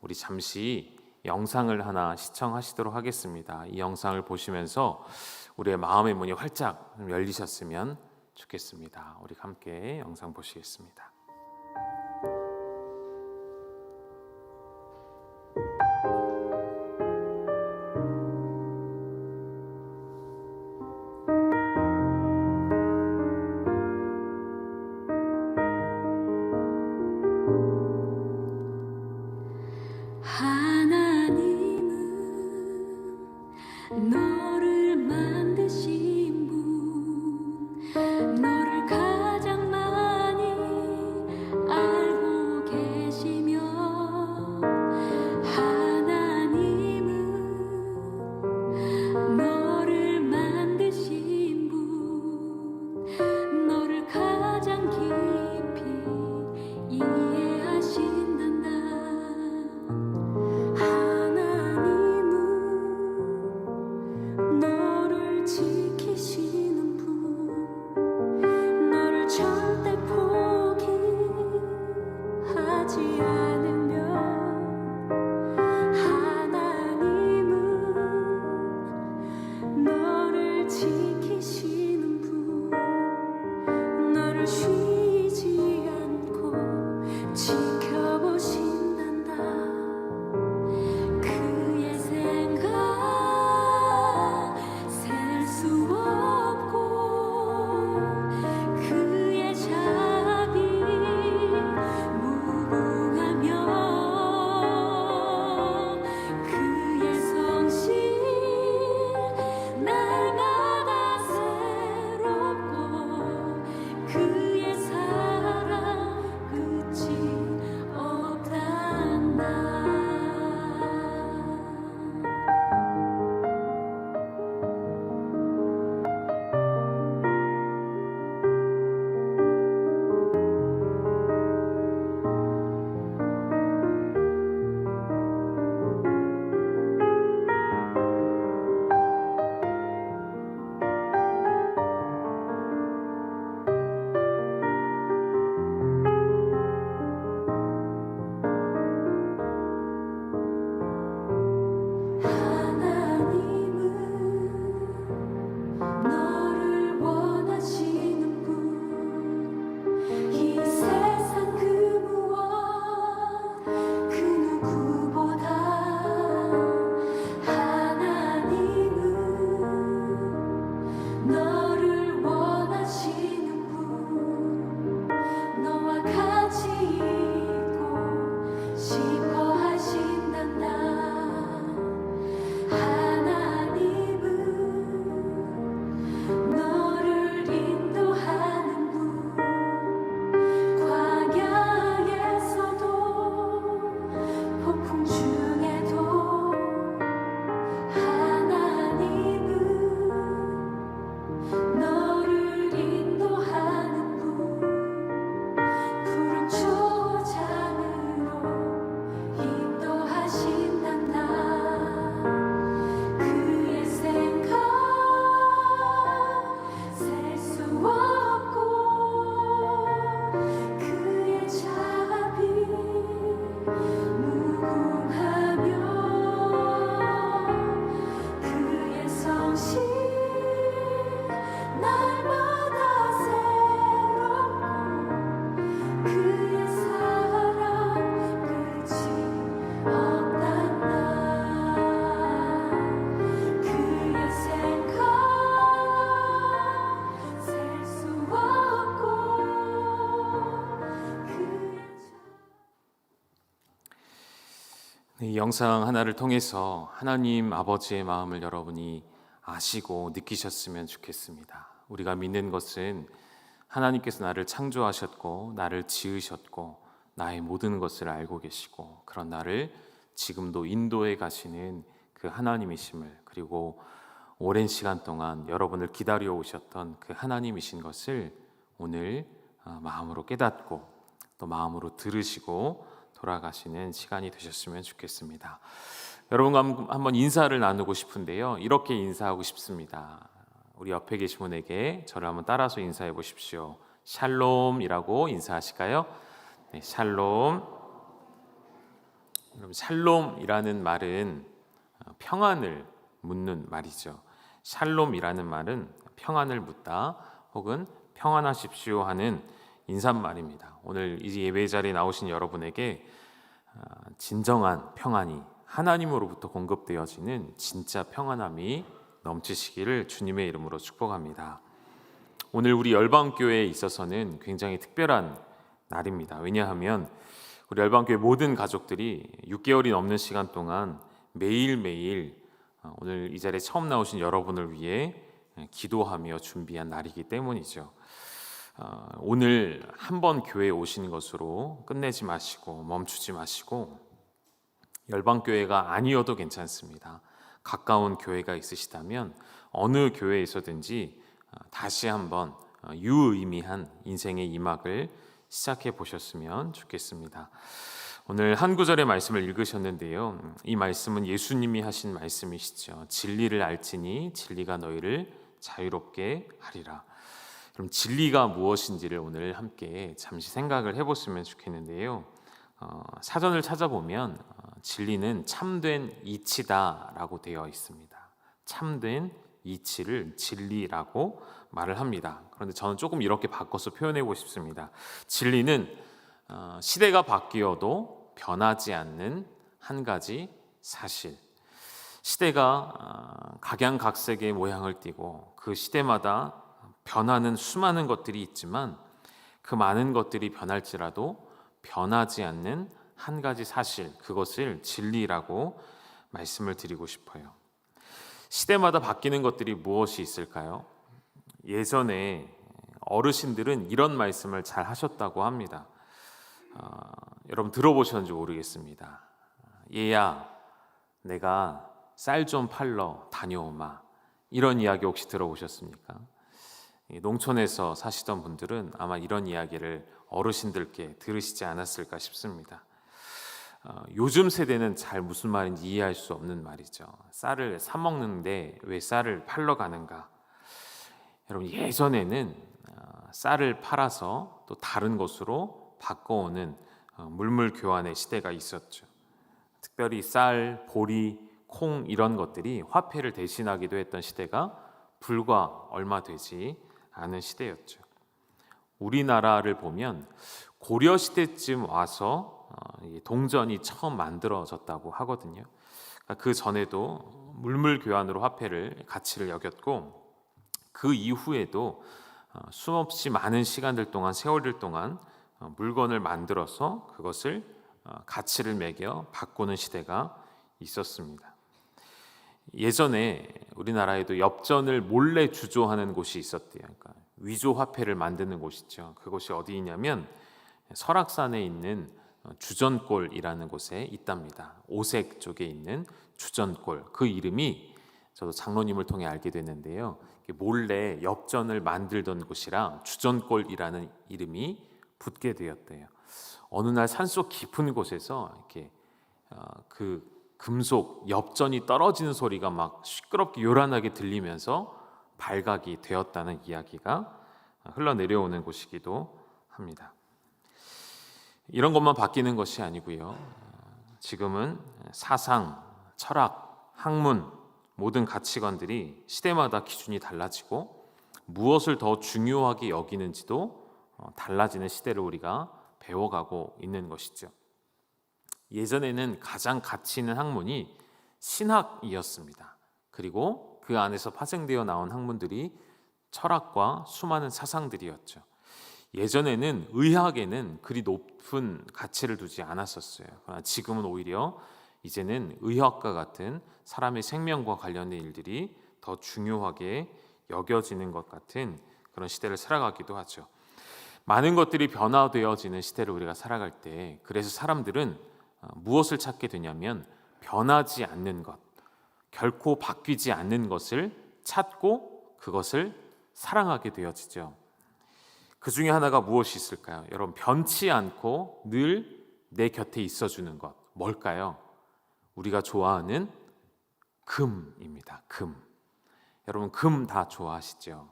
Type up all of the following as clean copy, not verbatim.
우리 잠시 영상을 하나 시청하시도록 하겠습니다. 이 영상을 보시면서 우리의 마음의 문이 활짝 열리셨으면 좋겠습니다. 우리 함께 영상 보시겠습니다. 하나님은 너를 만드신 분, 너를 가장 많이 알고 계시며, 하나님은 너를 만드신 분, 너를 가장 깊이 이해하신단다. 너를 지키시는 분, 너를 절대 포기하지 않으며, 하나님은 너를 지키시는 분, 너를 쉬지 않고 지켜보신단다. 그의 생각 셀 수 없고, 그의 자비 무궁하며, 그의 성실 날마다 새롭고, 그의 사랑 끝이 없단다. 하나님은 너를 원하시는 분, 이 세상 그 무엇 그 누구보다. 하나님은 너를 원하시는 분, 너와 같이 있고 싶어 하신단다. 하나님은 너를 인도하는 분, 광야에서도 폭풍 중에도. 하나님은 너를 인도하는 분, 푸른 초장으로 인도하신단다. 그의 생각 셀 수 없고, 그의 자비 무궁하며, 그의 성실 날마다 새롭고, 그의 사랑 끝이 없단다. 그의 생각 셀 수 없고, 이 영상 하나를 통해서 하나님 아버지의 마음을 여러분이 아시고 느끼셨으면 좋겠습니다. 우리가 믿는 것은 하나님께서 나를 창조하셨고 나를 지으셨고 나의 모든 것을 알고 계시고 그런 나를 지금도 인도해 가시는 그 하나님이심을, 그리고 오랜 시간 동안 여러분을 기다려 오셨던 그 하나님이신 것을 오늘 마음으로 깨닫고 또 마음으로 들으시고 돌아가시는 시간이 되셨으면 좋겠습니다. 여러분과 한번 인사를 나누고 싶은데요, 이렇게 인사하고 싶습니다. 우리 옆에 계신 분에게 저를 한번 따라서 인사해 보십시오. 샬롬이라고 인사하실까요? 네, 샬롬. 여러분, 샬롬이라는 말은 평안을 묻는 말이죠. 샬롬이라는 말은 평안을 묻다 혹은 평안하십시오 하는 인사말입니다. 오늘 이 예배 자리에 나오신 여러분에게 진정한 평안이 하나님으로부터 공급되어지는 진짜 평안함이 넘치시기를 주님의 이름으로 축복합니다. 오늘 우리 열방교회에 있어서는 굉장히 특별한 날입니다. 왜냐하면 우리 열방교회 모든 가족들이 6개월이 넘는 시간 동안 매일매일 오늘 이 자리에 처음 나오신 여러분을 위해 기도하며 준비한 날이기 때문이죠. 오늘 한번 교회에 오신 것으로 끝내지 마시고 멈추지 마시고, 열방교회가 아니어도 괜찮습니다. 가까운 교회가 있으시다면 어느 교회에서든지 다시 한번 유의미한 인생의 2막을 시작해 보셨으면 좋겠습니다. 오늘 한 구절의 말씀을 읽으셨는데요. 이 말씀은 예수님이 하신 말씀이시죠. 진리를 알지니 진리가 너희를 자유롭게 하리라. 그럼 진리가 무엇인지를 오늘 함께 잠시 생각을 해보시면 좋겠는데요. 사전을 찾아보면 진리는 참된 이치다라고 되어 있습니다. 참된 이치를 진리라고 말을 합니다. 그런데 저는 조금 이렇게 바꿔서 표현하고 싶습니다. 진리는 시대가 바뀌어도 변하지 않는 한 가지 사실. 시대가 각양각색의 모양을 띠고 그 시대마다 변하는 수많은 것들이 있지만 그 많은 것들이 변할지라도 변하지 않는 한 가지 사실, 그것을 진리라고 말씀을 드리고 싶어요. 시대마다 바뀌는 것들이 무엇이 있을까요? 예전에 어르신들은 이런 말씀을 잘 하셨다고 합니다. 여러분 들어보셨는지 모르겠습니다. 얘야, 내가 쌀 좀 팔러 다녀오마. 이런 이야기 혹시 들어보셨습니까? 농촌에서 사시던 분들은 아마 이런 이야기를 어르신들께 들으시지 않았을까 싶습니다. 요즘 세대는 잘 무슨 말인지 이해할 수 없는 말이죠. 쌀을 사 먹는데 왜 쌀을 팔러 가는가? 여러분, 예전에는 쌀을 팔아서 또 다른 것으로 바꿔오는 물물 교환의 시대가 있었죠. 특별히 쌀, 보리, 콩 이런 것들이 화폐를 대신하기도 했던 시대가 불과 얼마 되지 않은 시대였죠. 우리나라를 보면 고려 시대쯤 와서 동전이 처음 만들어졌다고 하거든요. 그 전에도 물물 교환으로 화폐를 가치를 여겼고, 그 이후에도 수없이 많은 시간들 동안, 세월들 동안 물건을 만들어서 그것을 가치를 매겨 바꾸는 시대가 있었습니다. 예전에 우리나라에도 엽전을 몰래 주조하는 곳이 있었대요. 그러니까 위조 화폐를 만드는 곳이죠. 그곳이 어디냐면 설악산에 있는 주전골이라는 곳에 있답니다. 오색 쪽에 있는 주전골, 그 이름이 저도 장로님을 통해 알게 됐는데요. 몰래 엽전을 만들던 곳이라 주전골이라는 이름이 붙게 되었대요. 어느 날 산속 깊은 곳에서 이렇게 그 금속 엽전이 떨어지는 소리가 막 시끄럽게 요란하게 들리면서 발각이 되었다는 이야기가 흘러내려오는 곳이기도 합니다. 이런 것만 바뀌는 것이 아니고요. 지금은 사상, 철학, 학문, 모든 가치관들이 시대마다 기준이 달라지고 무엇을 더 중요하게 여기는지도 달라지는 시대를 우리가 배워가고 있는 것이죠. 예전에는 가장 가치 있는 학문이 신학이었습니다. 그리고 그 안에서 파생되어 나온 학문들이 철학과 수많은 사상들이었죠. 예전에는 의학에는 그리 높은 가치를 두지 않았었어요. 그러나 지금은 오히려 이제는 의학과 같은 사람의 생명과 관련된 일들이 더 중요하게 여겨지는 것 같은 그런 시대를 살아가기도 하죠. 많은 것들이 변화되어지는 시대를 우리가 살아갈 때, 그래서 사람들은 무엇을 찾게 되냐면 변하지 않는 것, 결코 바뀌지 않는 것을 찾고 그것을 사랑하게 되어지죠. 그 중에 하나가 무엇이 있을까요? 여러분, 변치 않고 늘 내 곁에 있어주는 것, 뭘까요? 우리가 좋아하는 금입니다. 금. 여러분, 금 다 좋아하시죠?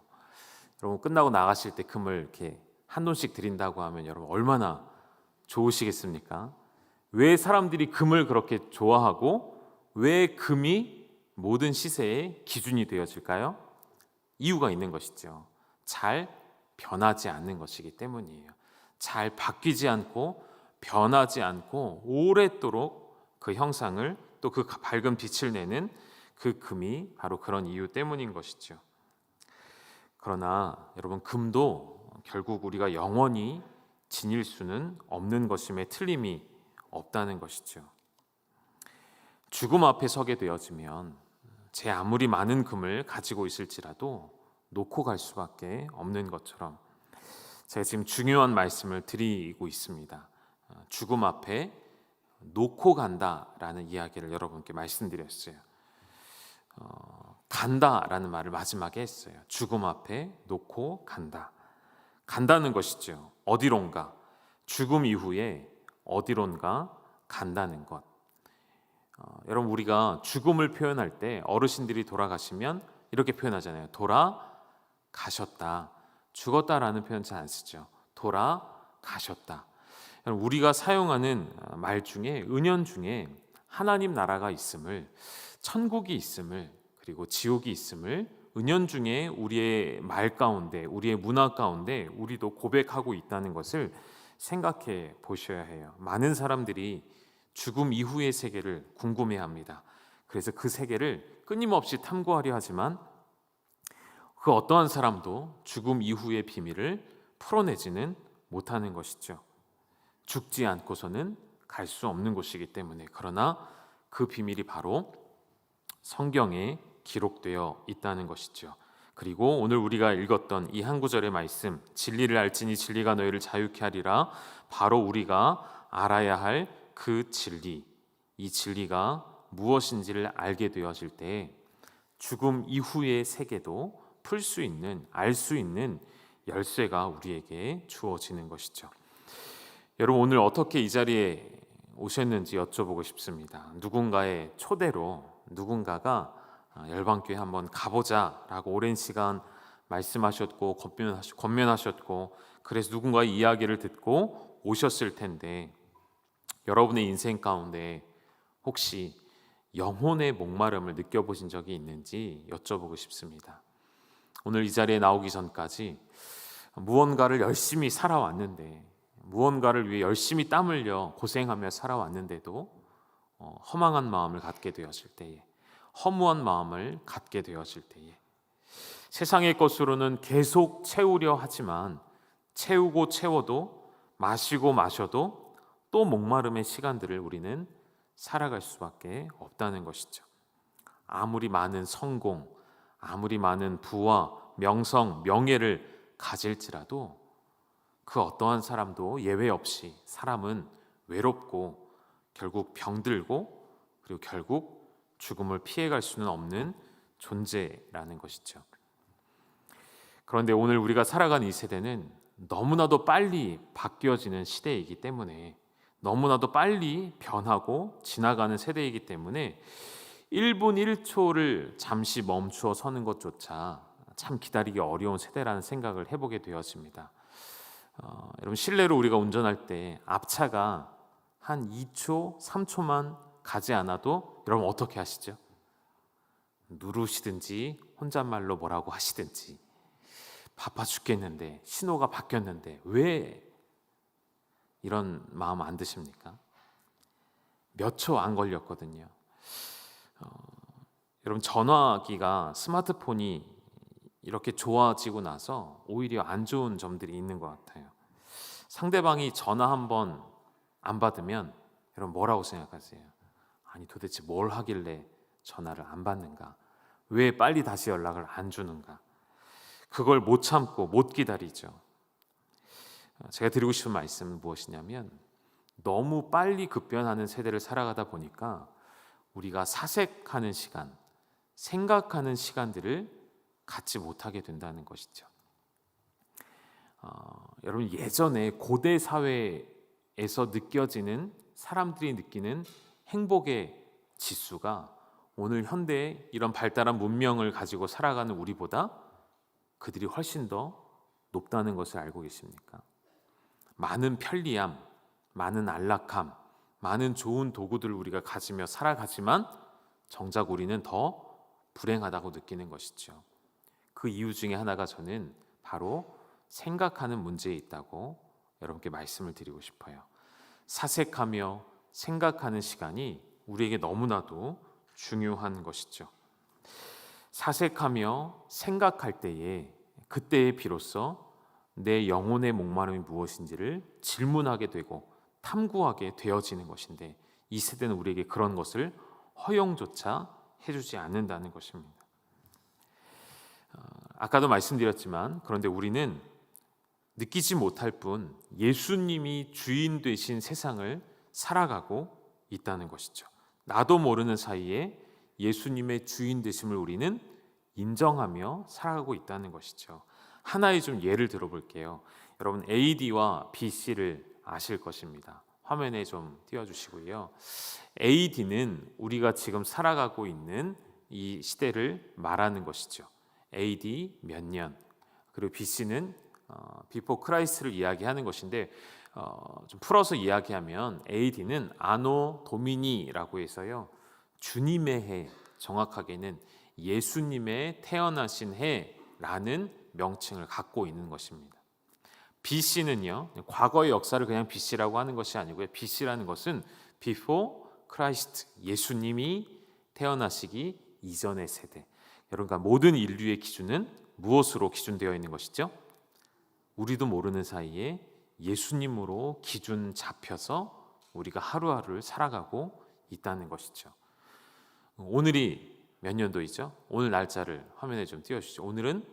여러분, 끝나고 나가실 때 금을 이렇게 한 돈씩 드린다고 하면 여러분 얼마나 좋으시겠습니까? 왜 사람들이 금을 그렇게 좋아하고 왜 금이 모든 시세의 기준이 되어질까요? 이유가 있는 것이죠. 잘 변하지 않는 것이기 때문이에요. 잘 바뀌지 않고 변하지 않고 오랫도록 그 형상을 또 그 밝은 빛을 내는 그 금이 바로 그런 이유 때문인 것이죠. 그러나 여러분, 금도 결국 우리가 영원히 지닐 수는 없는 것임에 틀림이 없다는 것이죠. 죽음 앞에 서게 되어지면 제 아무리 많은 금을 가지고 있을지라도 놓고 갈 수밖에 없는 것처럼 제가 지금 중요한 말씀을 드리고 있습니다. 죽음 앞에 놓고 간다라는 이야기를 여러분께 말씀드렸어요. 간다라는 말을 마지막에 했어요. 죽음 앞에 놓고 간다. 간다는 것이죠. 어디론가, 죽음 이후에 어디론가 간다는 것. 여러분, 우리가 죽음을 표현할 때 어르신들이 돌아가시면 이렇게 표현하잖아요. 돌아가셨다. 죽었다라는 표현 잘 안 쓰죠. 돌아가셨다. 우리가 사용하는 말 중에, 은연 중에 하나님 나라가 있음을, 천국이 있음을, 그리고 지옥이 있음을 은연 중에 우리의 말 가운데, 우리의 문화 가운데 우리도 고백하고 있다는 것을 생각해 보셔야 해요. 많은 사람들이 죽음 이후의 세계를 궁금해합니다. 그래서 그 세계를 끊임없이 탐구하려 하지만 그 어떠한 사람도 죽음 이후의 비밀을 풀어내지는 못하는 것이죠. 죽지 않고서는 갈 수 없는 곳이기 때문에. 그러나 그 비밀이 바로 성경에 기록되어 있다는 것이죠. 그리고 오늘 우리가 읽었던 이 한 구절의 말씀, 진리를 알지니 진리가 너희를 자유케 하리라, 바로 우리가 알아야 할 그 진리, 이 진리가 무엇인지를 알게 되어질 때 죽음 이후의 세계도 풀 수 있는, 알 수 있는 열쇠가 우리에게 주어지는 것이죠. 여러분, 오늘 어떻게 이 자리에 오셨는지 여쭤보고 싶습니다. 누군가의 초대로 누군가가 열방교회 한번 가보자라고 오랜 시간 말씀하셨고 권면하셨고, 그래서 누군가의 이야기를 듣고 오셨을 텐데, 여러분의 인생 가운데 혹시 영혼의 목마름을 느껴보신 적이 있는지 여쭤보고 싶습니다. 오늘 이 자리에 나오기 전까지 무언가를 열심히 살아왔는데, 무언가를 위해 열심히 땀 흘려 고생하며 살아왔는데도 허망한 마음을 갖게 되었을 때에, 허무한 마음을 갖게 되었을 때에, 세상의 것으로는 계속 채우려 하지만 채우고 채워도, 마시고 마셔도 또 목마름의 시간들을 우리는 살아갈 수밖에 없다는 것이죠. 아무리 많은 성공, 아무리 많은 부와 명성, 명예를 가질지라도 그 어떠한 사람도 예외 없이 사람은 외롭고 결국 병들고 그리고 결국 죽음을 피해갈 수는 없는 존재라는 것이죠. 그런데 오늘 우리가 살아가는 이 세대는 너무나도 빨리 바뀌어지는 시대이기 때문에, 너무나도 빨리 변하고 지나가는 세대이기 때문에 1분 1초를 잠시 멈추어 서는 것조차 참 기다리기 어려운 세대라는 생각을 해보게 되었습니다. 여러분, 실내로 우리가 운전할 때 앞차가 한 2초, 3초만 가지 않아도 여러분 어떻게 하시죠? 누르시든지 혼잣말로 뭐라고 하시든지, 바빠 죽겠는데, 신호가 바뀌었는데 왜 이런 마음 안 드십니까? 몇 초 안 걸렸거든요. 여러분, 전화기가, 스마트폰이 이렇게 좋아지고 나서 오히려 안 좋은 점들이 있는 것 같아요. 상대방이 전화 한 번 안 받으면 여러분 뭐라고 생각하세요? 아니, 도대체 뭘 하길래 전화를 안 받는가? 왜 빨리 다시 연락을 안 주는가? 그걸 못 참고 못 기다리죠. 제가 드리고 싶은 말씀은 무엇이냐면, 너무 빨리 급변하는 세대를 살아가다 보니까 우리가 사색하는 시간, 생각하는 시간들을 갖지 못하게 된다는 것이죠. 여러분, 예전에 고대 사회에서 느껴지는, 사람들이 느끼는 행복의 지수가 오늘 현대의 이런 발달한 문명을 가지고 살아가는 우리보다 그들이 훨씬 더 높다는 것을 알고 계십니까? 많은 편리함, 많은 안락함, 많은 좋은 도구들을 우리가 가지며 살아가지만 정작 우리는 더 불행하다고 느끼는 것이죠. 그 이유 중에 하나가 저는 바로 생각하는 문제에 있다고 여러분께 말씀을 드리고 싶어요. 사색하며 생각하는 시간이 우리에게 너무나도 중요한 것이죠. 사색하며 생각할 때에 그때에 비로소 내 영혼의 목마름이 무엇인지를 질문하게 되고 탐구하게 되어지는 것인데 이 세대는 우리에게 그런 것을 허용조차 해주지 않는다는 것입니다. 아까도 말씀드렸지만 그런데 우리는 느끼지 못할 뿐 예수님이 주인 되신 세상을 살아가고 있다는 것이죠. 나도 모르는 사이에 예수님의 주인 되심을 우리는 인정하며 살아가고 있다는 것이죠. 하나의 좀 예를 들어볼게요. 여러분 AD와 BC를 아실 것입니다. 화면에 좀 띄워주시고요. AD는 우리가 지금 살아가고 있는 이 시대를 말하는 것이죠. AD 몇 년, 그리고 BC는 비포 크라이스트를 이야기하는 것인데 좀 풀어서 이야기하면 AD는 아노 도미니라고 해서요, 주님의 해, 정확하게는 예수님의 태어나신 해라는 명칭을 갖고 있는 것입니다. BC는요, 과거의 역사를 그냥 BC라고 하는 것이 아니고요, BC라는 것은 before Christ, 예수님이 태어나시기 이전의 세대. 그러니까 모든 인류의 기준은 무엇으로 기준되어 있는 것이죠? 우리도 모르는 사이에 예수님으로 기준 잡혀서 우리가 하루하루를 살아가고 있다는 것이죠. 오늘이 몇 년도이죠? 오늘 날짜를 화면에 좀 띄워주시죠. 오늘은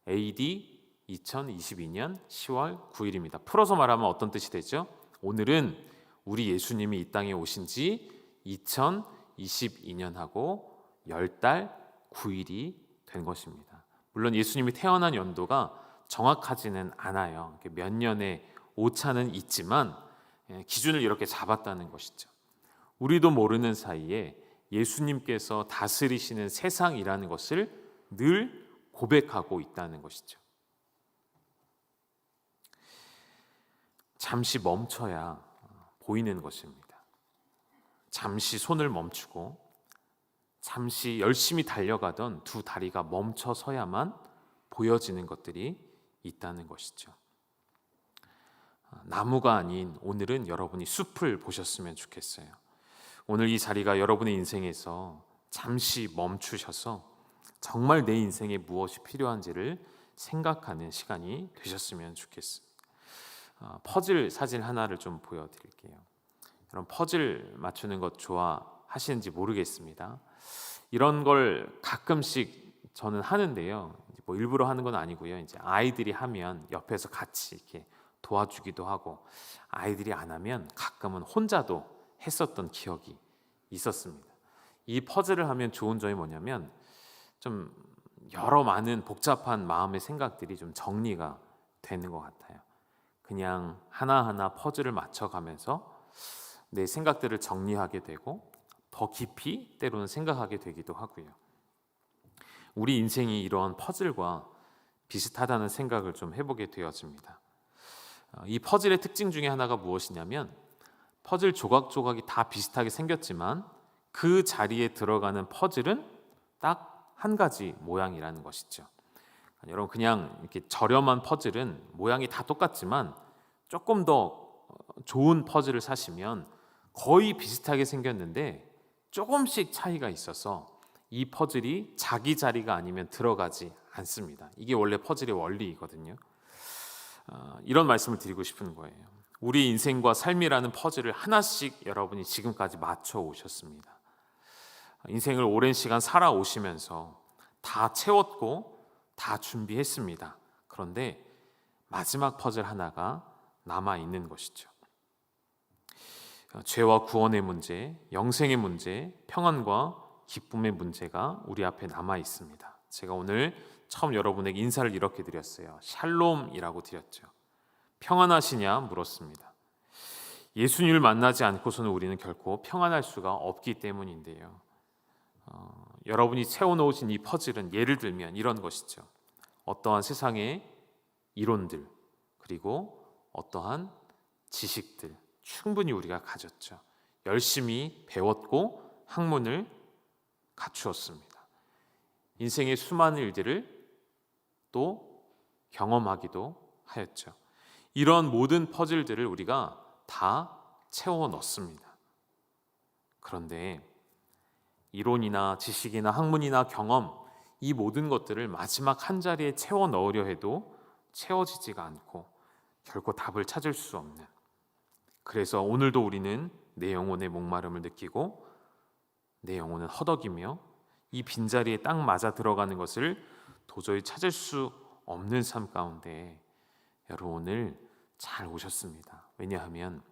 AD 2022년 10월 9일입니다. 풀어서 말하면 어떤 뜻이 되죠? 오늘은 우리 예수님이 이 땅에 오신 지 2022년하고 10달 9일이 된 것입니다. 물론 예수님이 태어난 연도가 정확하지는 않아요. 몇 년의 오차는 있지만 기준을 이렇게 잡았다는 것이죠. 우리도 모르는 사이에 예수님께서 다스리시는 세상이라는 것을 늘 고백하고 있다는 것이죠. 잠시 멈춰야 보이는 것입니다. 잠시 손을 멈추고 잠시 열심히 달려가던 두 다리가 멈춰서야만 보여지는 것들이 있다는 것이죠. 나무가 아닌 오늘은 여러분이 숲을 보셨으면 좋겠어요. 오늘 이 자리가 여러분의 인생에서 잠시 멈추셔서 정말 내 인생에 무엇이 필요한지를 생각하는 시간이 되셨으면 좋겠습니다. 퍼즐 사진 하나를 좀 보여드릴게요. 여러분 퍼즐 맞추는 것 좋아하시는지 모르겠습니다. 이런 걸 가끔씩 저는 하는데요. 뭐 일부러 하는 건 아니고요. 이제 아이들이 하면 옆에서 같이 이렇게 도와주기도 하고, 아이들이 안 하면 가끔은 혼자도 했었던 기억이 있었습니다. 이 퍼즐을 하면 좋은 점이 뭐냐면 좀 여러 많은 복잡한 마음의 생각들이 좀 정리가 되는 것 같아요. 그냥 하나하나 퍼즐을 맞춰가면서 내 생각들을 정리하게 되고 더 깊이 때로는 생각하게 되기도 하고요. 우리 인생이 이러한 퍼즐과 비슷하다는 생각을 좀 해보게 되어집니다. 이 퍼즐의 특징 중에 하나가 무엇이냐면 퍼즐 조각조각이 다 비슷하게 생겼지만 그 자리에 들어가는 퍼즐은 딱 한 가지 모양이라는 것이죠. 여러분 그냥 이렇게 저렴한 퍼즐은 모양이 다 똑같지만 조금 더 좋은 퍼즐을 사시면 거의 비슷하게 생겼는데 조금씩 차이가 있어서 이 퍼즐이 자기 자리가 아니면 들어가지 않습니다. 이게 원래 퍼즐의 원리이거든요. 이런 말씀을 드리고 싶은 거예요. 우리 인생과 삶이라는 퍼즐을 하나씩 여러분이 지금까지 맞춰 오셨습니다. 인생을 오랜 시간 살아오시면서 다 채웠고 다 준비했습니다. 그런데 마지막 퍼즐 하나가 남아 있는 것이죠. 죄와 구원의 문제, 영생의 문제, 평안과 기쁨의 문제가 우리 앞에 남아 있습니다. 제가 오늘 처음 여러분에게 인사를 이렇게 드렸어요. 샬롬이라고 드렸죠. 평안하시냐 물었습니다. 예수님을 만나지 않고서는 우리는 결코 평안할 수가 없기 때문인데요. 여러분이 채워놓으신 이 퍼즐은 예를 들면 이런 것이죠. 어떠한 세상의 이론들 그리고 어떠한 지식들 충분히 우리가 가졌죠. 열심히 배웠고 학문을 갖추었습니다. 인생의 수많은 일들을 또 경험하기도 하였죠. 이런 모든 퍼즐들을 우리가 다 채워 넣습니다. 그런데 이론이나 지식이나 학문이나 경험, 이 모든 것들을 마지막 한 자리에 채워 넣으려 해도 채워지지가 않고 결코 답을 찾을 수 없는, 그래서 오늘도 우리는 내 영혼의 목마름을 느끼고 내 영혼은 허덕이며 이 빈자리에 딱 맞아 들어가는 것을 도저히 찾을 수 없는 삶 가운데 여러분 오늘 잘 오셨습니다. 왜냐하면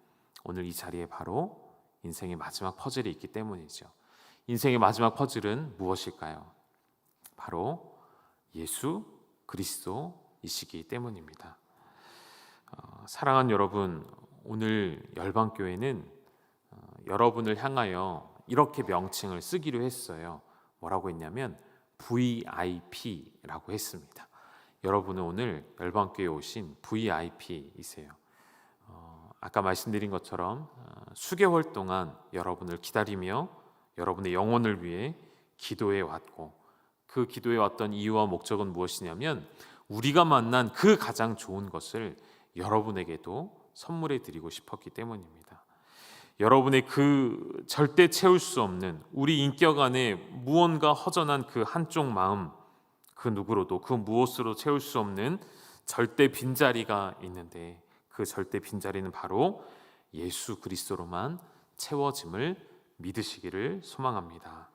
오늘 이 자리에 바로 인생의 마지막 퍼즐이 있기 때문이죠. 인생의 마지막 퍼즐은 무엇일까요? 바로 예수 그리스도이시기 때문입니다. 사랑하는 여러분, 오늘 열방교회는 여러분을 향하여 이렇게 명칭을 쓰기로 했어요. 뭐라고 했냐면 VIP라고 했습니다. 여러분은 오늘 열방교회에 오신 VIP이세요. 아까 말씀드린 것처럼 수개월 동안 여러분을 기다리며 여러분의 영혼을 위해 기도해 왔고, 그 기도해 왔던 이유와 목적은 무엇이냐면 우리가 만난 그 가장 좋은 것을 여러분에게도 선물해 드리고 싶었기 때문입니다. 여러분의 그 절대 채울 수 없는 우리 인격 안에 무언가 허전한 그 한쪽 마음, 그 누구로도 그 무엇으로 채울 수 없는 절대 빈자리가 있는데, 그 절대 빈자리는 바로 예수 그리스도로만 채워짐을 믿으시기를 소망합니다.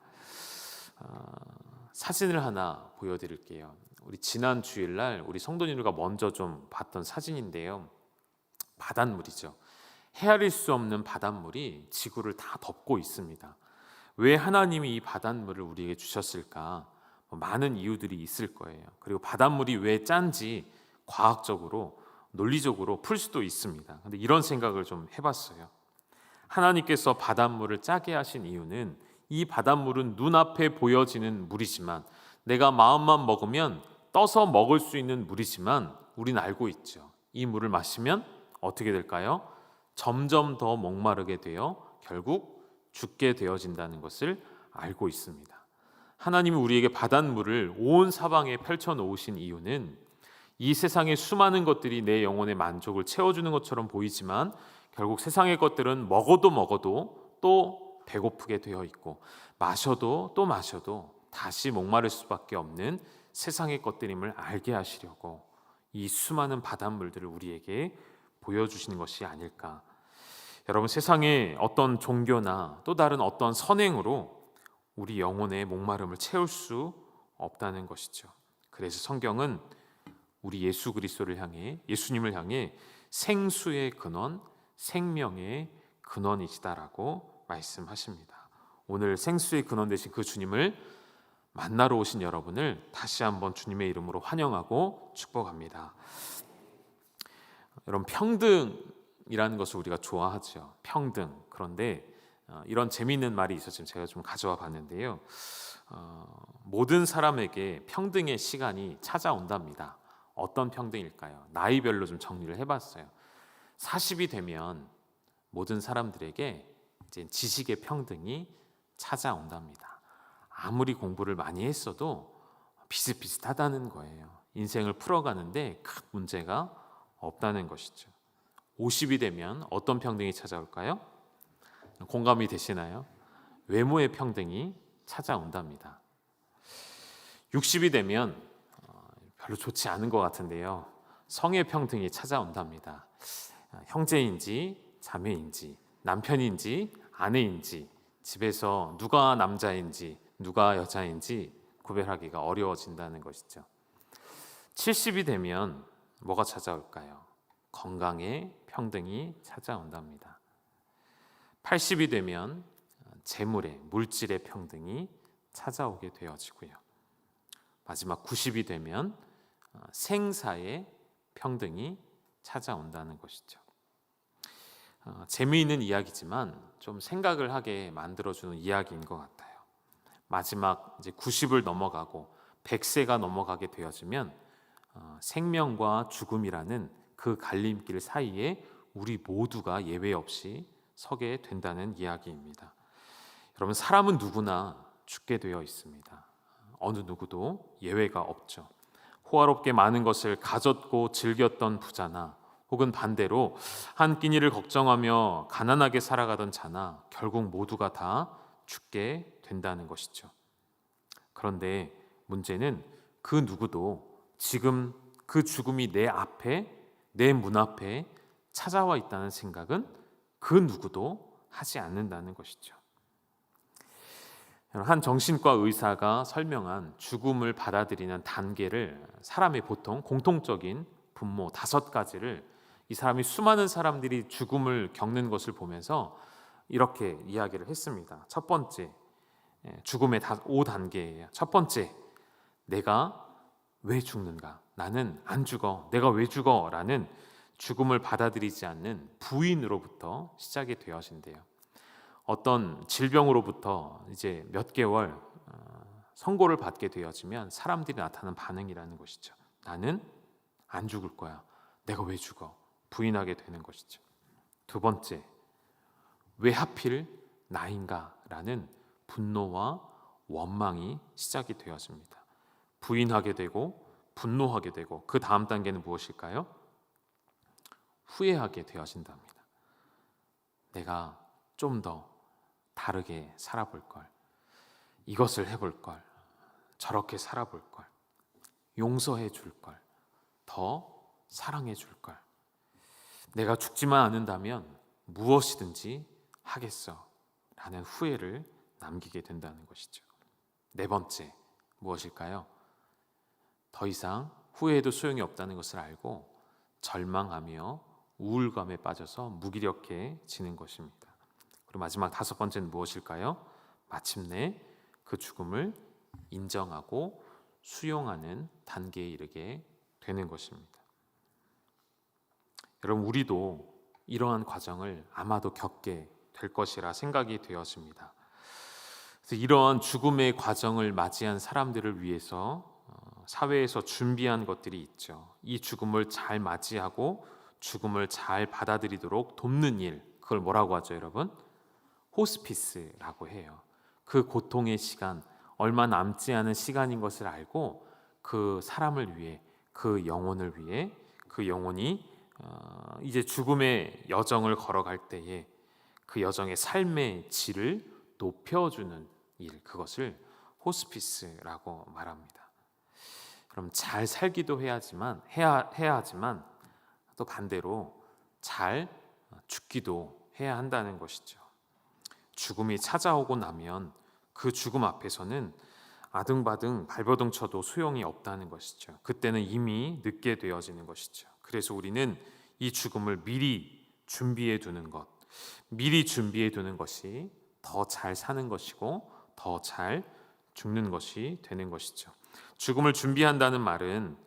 사진을 하나 보여드릴게요. 우리 지난 주일날 우리 성도님들과 먼저 좀 봤던 사진인데요, 바닷물이죠. 헤아릴 수 없는 바닷물이 지구를 다 덮고 있습니다. 왜 하나님이 이 바닷물을 우리에게 주셨을까? 많은 이유들이 있을 거예요. 그리고 바닷물이 왜 짠지 과학적으로 논리적으로 풀 수도 있습니다. 근데 이런 생각을 좀 해봤어요. 하나님께서 바닷물을 짜게 하신 이유는 이 바닷물은 눈앞에 보여지는 물이지만, 내가 마음만 먹으면 떠서 먹을 수 있는 물이지만 우리는 알고 있죠. 이 물을 마시면 어떻게 될까요? 점점 더 목마르게 되어 결국 죽게 되어진다는 것을 알고 있습니다. 하나님이 우리에게 바닷물을 온 사방에 펼쳐 놓으신 이유는 이 세상의 수많은 것들이 내 영혼의 만족을 채워주는 것처럼 보이지만 결국 세상의 것들은 먹어도 또 배고프게 되어 있고, 마셔도 또 마셔도 다시 목마를 수밖에 없는 세상의 것들임을 알게 하시려고 이 수많은 바닷물들을 우리에게 보여주시는 것이 아닐까. 여러분, 세상의 어떤 종교나 또 다른 어떤 선행으로 우리 영혼의 목마름을 채울 수 없다는 것이죠. 그래서 성경은 우리 예수 그리스도를 향해, 예수님을 향해 생수의 근원, 생명의 근원이시다라고 말씀하십니다. 오늘 생수의 근원 되신 그 주님을 만나러 오신 여러분을 다시 한번 주님의 이름으로 환영하고 축복합니다. 여러분, 평등이라는 것을 우리가 좋아하죠. 평등. 그런데 이런 재미있는 말이 있어서 제가 좀 가져와 봤는데요. 모든 사람에게 평등의 시간이 찾아온답니다. 어떤 평등일까요? 나이별로 좀 정리를 해봤어요. 40이 되면 모든 사람들에게 이제 지식의 평등이 찾아온답니다. 아무리 공부를 많이 했어도 비슷비슷하다는 거예요. 인생을 풀어가는데 큰 문제가 없다는 것이죠. 50이 되면 어떤 평등이 찾아올까요? 공감이 되시나요? 외모의 평등이 찾아온답니다. 60이 되면 별로 좋지 않은 것 같은데요, 성의 평등이 찾아온답니다. 형제인지 자매인지 남편인지 아내인지 집에서 누가 남자인지 누가 여자인지 구별하기가 어려워진다는 것이죠. 70이 되면 뭐가 찾아올까요? 건강의 평등이 찾아온답니다. 80이 되면 재물의, 물질의 평등이 찾아오게 되어지고요. 마지막 90이 되면 생사의 평등이 찾아온다는 것이죠. 재미있는 이야기지만 좀 생각을 하게 만들어주는 이야기인 것 같아요. 마지막 이제 90을 넘어가고 100세가 넘어가게 되어지면 생명과 죽음이라는 그 갈림길 사이에 우리 모두가 예외 없이 서게 된다는 이야기입니다. 여러분, 사람은 누구나 죽게 되어 있습니다. 어느 누구도 예외가 없죠. 호화롭게 많은 것을 가졌고 즐겼던 부자나 혹은 반대로 한 끼니를 걱정하며 가난하게 살아가던 자나 결국 모두가 다 죽게 된다는 것이죠. 그런데 문제는 그 누구도 지금 그 죽음이 내 앞에, 내 문 앞에 찾아와 있다는 생각은 그 누구도 하지 않는다는 것이죠. 한 정신과 의사가 설명한 죽음을 받아들이는 단계를 사람의 보통 공통적인 분모 5가지를 이 사람이 수많은 사람들이 죽음을 겪는 것을 보면서 이렇게 이야기를 했습니다. 첫 번째, 죽음의 5단계예요. 첫 번째, 내가 왜 죽는가? 나는 안 죽어. 내가 왜 죽어? 라는 죽음을 받아들이지 않는 부인으로부터 시작이 되어진대요. 어떤 질병으로부터 이제 몇 개월 선고를 받게 되어지면 사람들이 나타나는 반응이라는 것이죠. 나는 안 죽을 거야. 내가 왜 죽어? 부인하게 되는 것이죠. 두 번째, 왜 하필 나인가? 라는 분노와 원망이 시작이 되어집니다. 부인하게 되고 분노하게 되고 그 다음 단계는 무엇일까요? 후회하게 되어진답니다. 내가 좀 더 다르게 살아볼 걸, 이것을 해볼 걸, 저렇게 살아볼 걸, 용서해 줄 걸, 더 사랑해 줄 걸, 내가 죽지만 않는다면 무엇이든지 하겠어 라는 후회를 남기게 된다는 것이죠. 네 번째, 무엇일까요? 더 이상 후회해도 소용이 없다는 것을 알고 절망하며 우울감에 빠져서 무기력해지는 것입니다. 그리고 마지막 5번째는 무엇일까요? 마침내 그 죽음을 인정하고 수용하는 단계에 이르게 되는 것입니다. 여러분, 우리도 이러한 과정을 아마도 겪게 될 것이라 생각이 되었습니다. 그래서 이러한 죽음의 과정을 맞이한 사람들을 위해서 사회에서 준비한 것들이 있죠. 이 죽음을 잘 맞이하고 죽음을 잘 받아들이도록 돕는 일, 그걸 뭐라고 하죠, 여러분? 호스피스라고 해요. 그 고통의 시간, 얼마 남지 않은 시간인 것을 알고 그 사람을 위해, 그 영혼을 위해, 그 영혼이 이제 죽음의 여정을 걸어갈 때에 그 여정의 삶의 질을 높여주는 일, 그것을 호스피스라고 말합니다. 그럼 잘 살기도 해야 하지만 또 반대로 잘 죽기도 해야 한다는 것이죠. 죽음이 찾아오고 나면 그 죽음 앞에서는 아등바등 발버둥 쳐도 소용이 없다는 것이죠. 그때는 이미 늦게 되어지는 것이죠. 그래서 우리는 이 죽음을 미리 준비해 두는 것, 미리 준비해 두는 것이 더 잘 사는 것이고 더 잘 죽는 것이 되는 것이죠. 죽음을 준비한다는 말은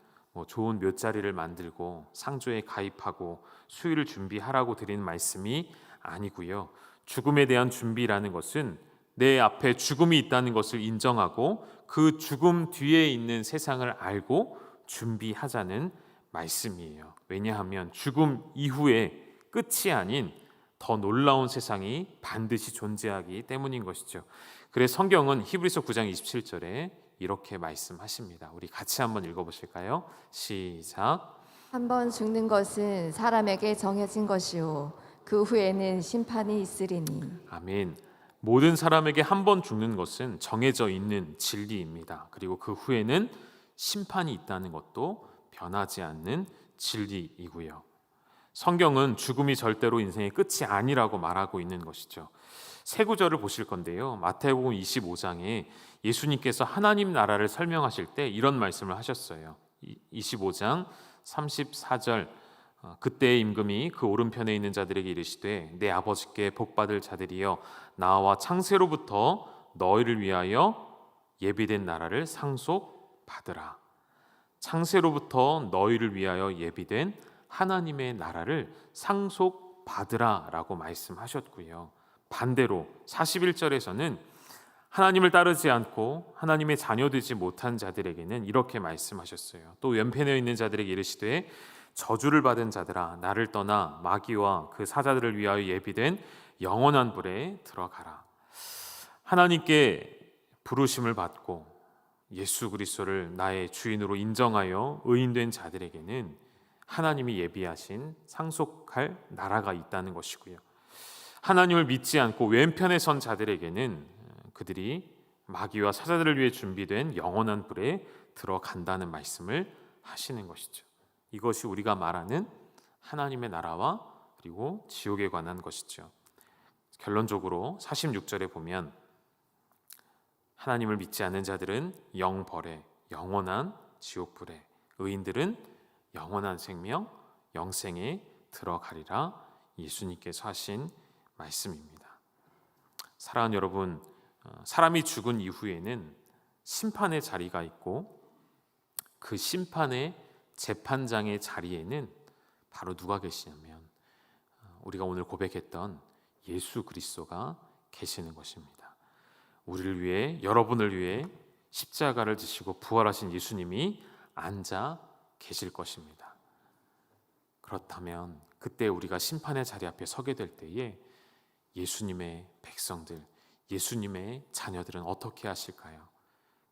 좋은 묘자리를 만들고 상조에 가입하고 수유를 준비하라고 드리는 말씀이 아니고요. 죽음에 대한 준비라는 것은 내 앞에 죽음이 있다는 것을 인정하고 그 죽음 뒤에 있는 세상을 알고 준비하자는 말씀이에요. 왜냐하면 죽음 이후에 끝이 아닌 더 놀라운 세상이 반드시 존재하기 때문인 것이죠. 그래서 성경은 히브리서 9장 27절에 이렇게 말씀하십니다. 우리 같이 한번 읽어보실까요? 시작. 한 번 죽는 것은 사람에게 정해진 것이요 그 후에는 심판이 있으리니. 아멘. 모든 사람에게 한 번 죽는 것은 정해져 있는 진리입니다. 그리고 그 후에는 심판이 있다는 것도 변하지 않는 진리이고요. 성경은 죽음이 절대로 인생의 끝이 아니라고 말하고 있는 것이죠. 세 구절을 보실 건데요. 마태복음 25장에 예수님께서 하나님 나라를 설명하실 때 이런 말씀을 하셨어요. 25장 34절, 그때의 임금이 그 오른편에 있는 자들에게 이르시되 내 아버지께 복받을 자들이여 나와 창세로부터 너희를 위하여 예비된 나라를 상속받으라. 창세로부터 너희를 위하여 예비된 하나님의 나라를 상속받으라 라고 말씀하셨고요. 반대로 41절에서는 하나님을 따르지 않고 하나님의 자녀되지 못한 자들에게는 이렇게 말씀하셨어요. 또 왼편에 있는 자들에게 이르시되 저주를 받은 자들아 나를 떠나 마귀와 그 사자들을 위하여 예비된 영원한 불에 들어가라. 하나님께 부르심을 받고 예수 그리스도를 나의 주인으로 인정하여 의인된 자들에게는 하나님이 예비하신 상속할 나라가 있다는 것이고요. 하나님을 믿지 않고 왼편에 선 자들에게는 그들이 마귀와 사자들을 위해 준비된 영원한 불에 들어간다는 말씀을 하시는 것이죠. 이것이 우리가 말하는 하나님의 나라와 그리고 지옥에 관한 것이죠. 결론적으로 46절에 보면 하나님을 믿지 않는 자들은 영벌에, 영원한 지옥불에, 의인들은 영원한 생명, 영생에 들어가리라 예수님께서 하신 말씀입니다. 사랑하는 여러분, 사람이 죽은 이후에는 심판의 자리가 있고 그 심판의 재판장의 자리에는 바로 누가 계시냐면 우리가 오늘 고백했던 예수 그리스도가 계시는 것입니다. 우리를 위해, 여러분을 위해 십자가를 지시고 부활하신 예수님이 앉아 계실 것입니다. 그렇다면 그때 우리가 심판의 자리 앞에 서게 될 때에 예수님의 백성들, 예수님의 자녀들은 어떻게 하실까요?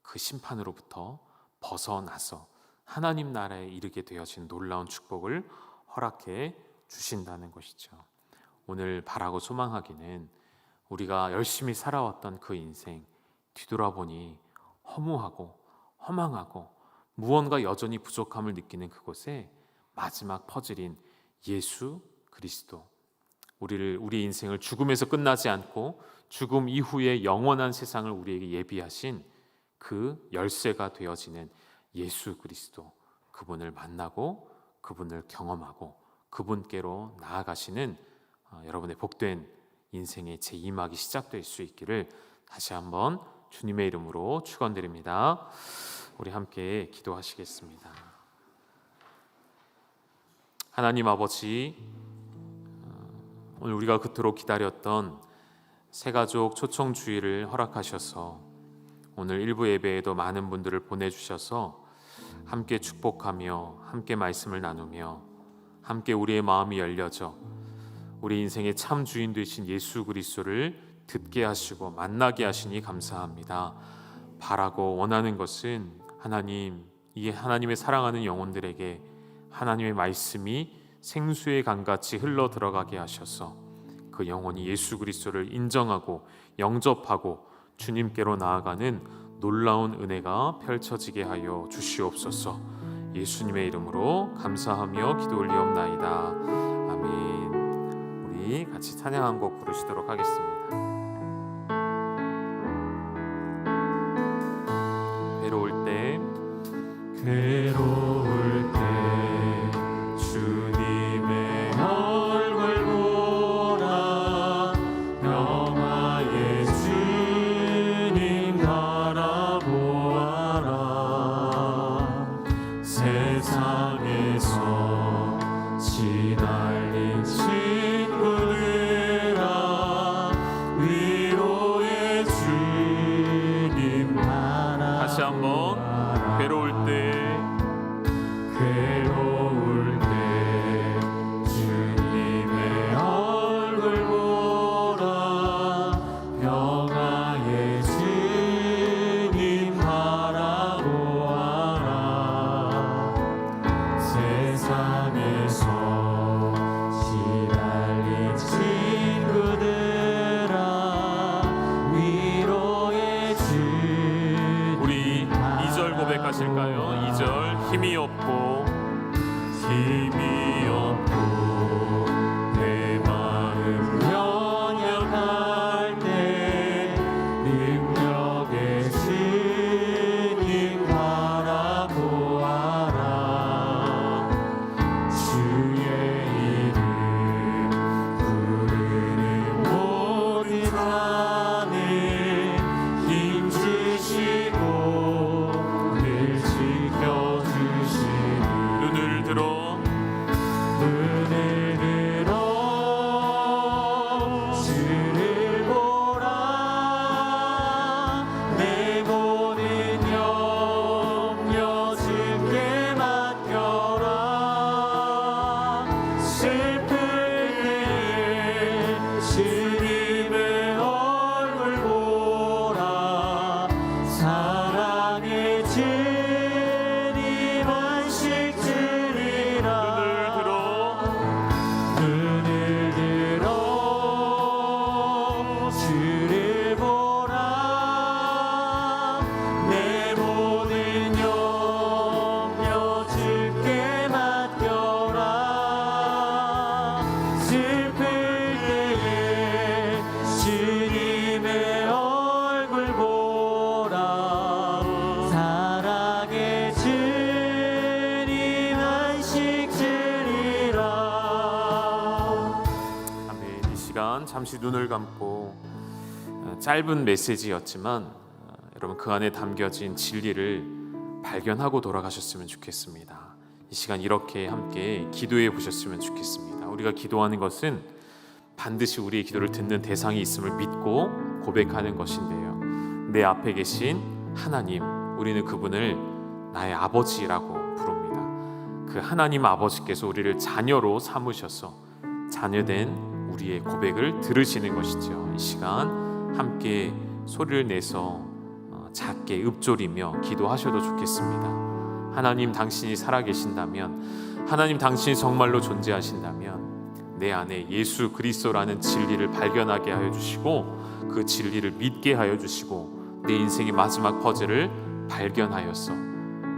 그 심판으로부터 벗어나서 하나님 나라에 이르게 되어진 놀라운 축복을 허락해 주신다는 것이죠. 오늘 바라고 소망하기는 우리가 열심히 살아왔던 그 인생 뒤돌아보니 허무하고 허망하고 무언가 여전히 부족함을 느끼는 그곳에 마지막 퍼즐인 예수 그리스도, 우리 인생을 죽음에서 끝나지 않고 죽음 이후의 영원한 세상을 우리에게 예비하신 그 열쇠가 되어지는 예수 그리스도, 그분을 만나고 그분을 경험하고 그분께로 나아가시는 여러분의 복된 인생의 재임하기 시작될 수 있기를 다시 한번 주님의 이름으로 축원드립니다. 우리 함께 기도하시겠습니다. 하나님 아버지, 오늘 우리가 그토록 기다렸던 새가족 초청주의를 허락하셔서 오늘 일부 예배에도 많은 분들을 보내주셔서 함께 축복하며 함께 말씀을 나누며 함께 우리의 마음이 열려져 우리 인생의 참 주인 되신 예수 그리스도를 듣게 하시고 만나게 하시니 감사합니다. 바라고 원하는 것은 하나님, 이 하나님의 사랑하는 영혼들에게 하나님의 말씀이 생수의 강같이 흘러 들어가게 하셔서 그 영혼이 예수 그리스도를 인정하고 영접하고 주님께로 나아가는 놀라운 은혜가 펼쳐지게 하여 주시옵소서. 예수님의 이름으로 감사하며 기도 올리옵나이다. 아멘. 우리 같이 찬양 한 곡 부르시도록 하겠습니다. 괴로울 때 주님의 얼굴 보라, 영화의 주님 바라보아라. 세상에서 시달린 친구들아, 위로의 주님 바라보아라. 다시 한번 괴로울 때 주님의 얼굴 보라, 평화의 주님 바라보아라. 세상에서 시달린 친구들아, 위로의 주님. 우리 2절 고백하실까요? 2절 힘이 없고 내 마음 연약할 때 능력의 주님 바라보아라. 주의 이름 부르는 모든 산에 힘 주시고 늘 지켜주시는 눈을 들어 주를 보라. 잠시 눈을 감고 짧은 메시지였지만 여러분 그 안에 담겨진 진리를 발견하고 돌아가셨으면 좋겠습니다. 이 시간 이렇게 함께 기도해 보셨으면 좋겠습니다. 우리가 기도하는 것은 반드시 우리의 기도를 듣는 대상이 있음을 믿고 고백하는 것인데요, 내 앞에 계신 하나님, 우리는 그분을 나의 아버지라고 부릅니다. 그 하나님 아버지께서 우리를 자녀로 삼으셔서 자녀된 우리의 고백을 들으시는 것이죠. 이 시간 함께 소리를 내서 작게 읊조리며 기도하셔도 좋겠습니다. 하나님, 당신이 살아계신다면, 하나님 당신이 정말로 존재하신다면 내 안에 예수 그리스도라는 진리를 발견하게 하여 주시고 그 진리를 믿게 하여 주시고 내 인생의 마지막 퍼즐을 발견하여서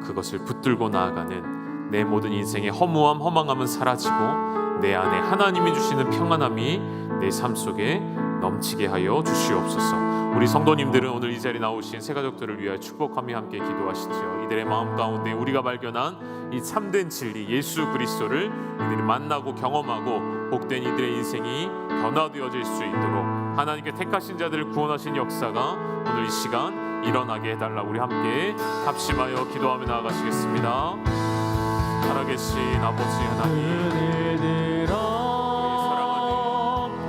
그것을 붙들고 나아가는 내 모든 인생의 허무함, 허망함은 사라지고 내 안에 하나님이 주시는 평안함이 내 삶 속에 넘치게 하여 주시옵소서. 우리 성도님들은 오늘 이 자리에 나오신 새 가족들을 위하여 축복하며 함께 기도하시죠. 이들의 마음 가운데 우리가 발견한 이 참된 진리 예수 그리스도를 이들이 만나고 경험하고 복된 이들의 인생이 변화되어질 수 있도록 하나님께 택하신 자들을 구원하신 역사가 오늘 이 시간 일어나게 해달라고 우리 함께 합심하여 기도하며 나아가시겠습니다. 살아계신 아버지 하나님, 은혜 들어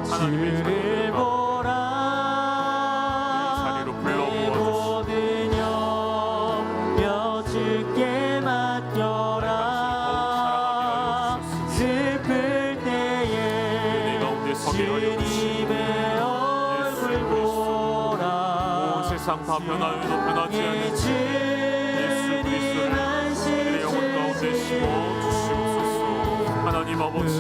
하나님의 주를 보라. 자리로 불러모아 모든 염려 주께 맡겨라. 슬플 때에 주님의 얼굴 보라. 세상 다 변하여도 변하지 않는 예수 그리스도를 우리의 영혼 가운데 심어 주시옵소서. 하나님 아버지,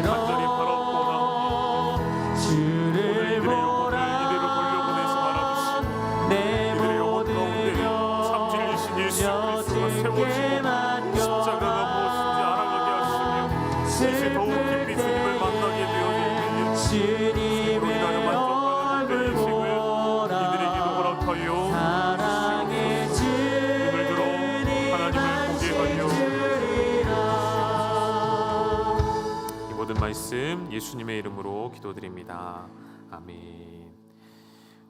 간절히 바라보나 주를 이들의 영혼을 이대로 보라. 돌려보내지 말아주시고 내 이들의 영혼 모든 가운데 참 진리신 예수 그리스도가 세워지고 십자가가 무엇인지 알아가게 하시며 이제 더욱 깊이 주님을 만나게 되어질 때에 주님의 얼굴 보라. 이들에게도 허락하여 사랑의 눈을 들어 하나님을 보게 하여 이 모든 말씀 예수님의 이름으로 기도드립니다. 아멘.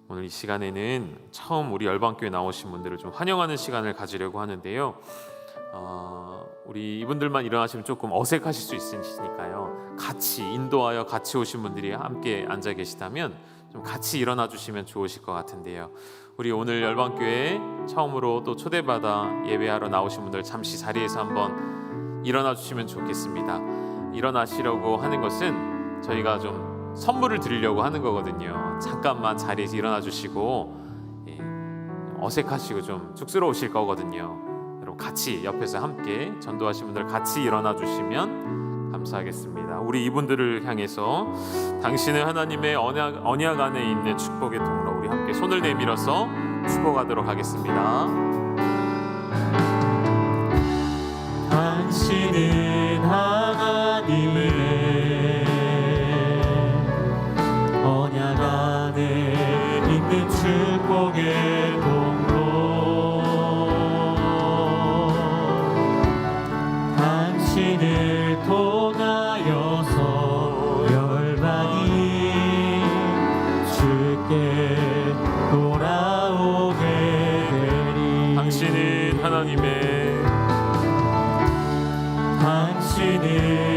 오늘 이 시간에는 처음 우리 열방교회 나오신 분들을 좀 환영하는 시간을 가지려고 하는데요, 우리 이분들만 일어나시면 조금 어색하실 수 있으시니까요, 같이 인도하여 같이 오신 분들이 함께 앉아 계시다면 좀 같이 일어나 주시면 좋으실 것 같은데요, 우리 오늘 열방교회 처음으로 또 초대받아 예배하러 나오신 분들 잠시 자리에서 한번 일어나 주시면 좋겠습니다. 일어나시려고 하는 것은 저희가 좀 선물을 드리려고 하는 거거든요. 잠깐만 자리에서 일어나 주시고, 어색하시고 좀 쑥스러우실 거거든요. 여러분 같이 옆에서 함께 전도하신 분들 같이 일어나 주시면 감사하겠습니다. 우리 이분들을 향해서 당신은 하나님의 언약 안에 있는 축복의 통로, 우리 함께 손을 내밀어서 축복하도록 하겠습니다. 당신은 하나님의 언약 안에 있는 축복의 통로. 당신을 통하여서 열방이 주께 돌아오게 되리. 당신은 하나님의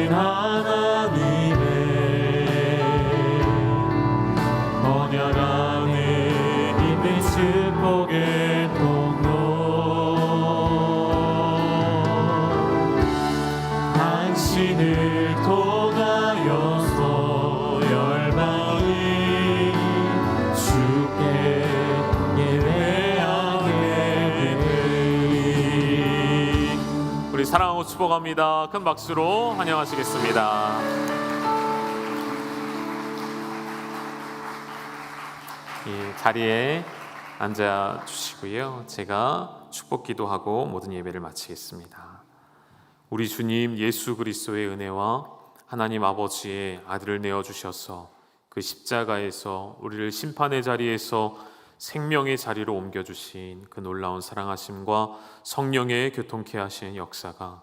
하나님의 언약 안에 있는 축복의 통로. 당신을 통하여서 열방이 주께 예배하게 되리. 우리 사랑하고 축복합니다. 큰 박수로 환영하시겠습니다. 자리에 앉아 주시고요, 제가 축복 기도하고 모든 예배를 마치겠습니다. 우리 주님 예수 그리스도의 은혜와 하나님 아버지의 아들을 내어주셔서 그 십자가에서 우리를 심판의 자리에서 생명의 자리로 옮겨주신 그 놀라운 사랑하심과 성령의 교통케 하신 역사가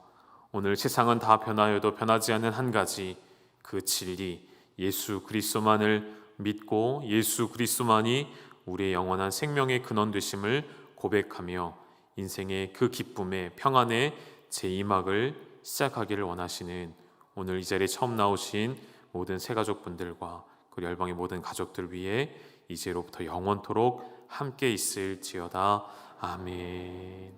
오늘 세상은 다 변하여도 변하지 않는 한 가지 그 진리 예수 그리스도만을 믿고 예수 그리스도만이 우리의 영원한 생명의 근원 되심을 고백하며 인생의 그 기쁨의 평안의 제2막을 시작하기를 원하시는 오늘 이 자리에 처음 나오신 모든 새가족분들과 그리고 열방의 모든 가족들 위해 이제로부터 영원토록 함께 있을지어다. 아멘.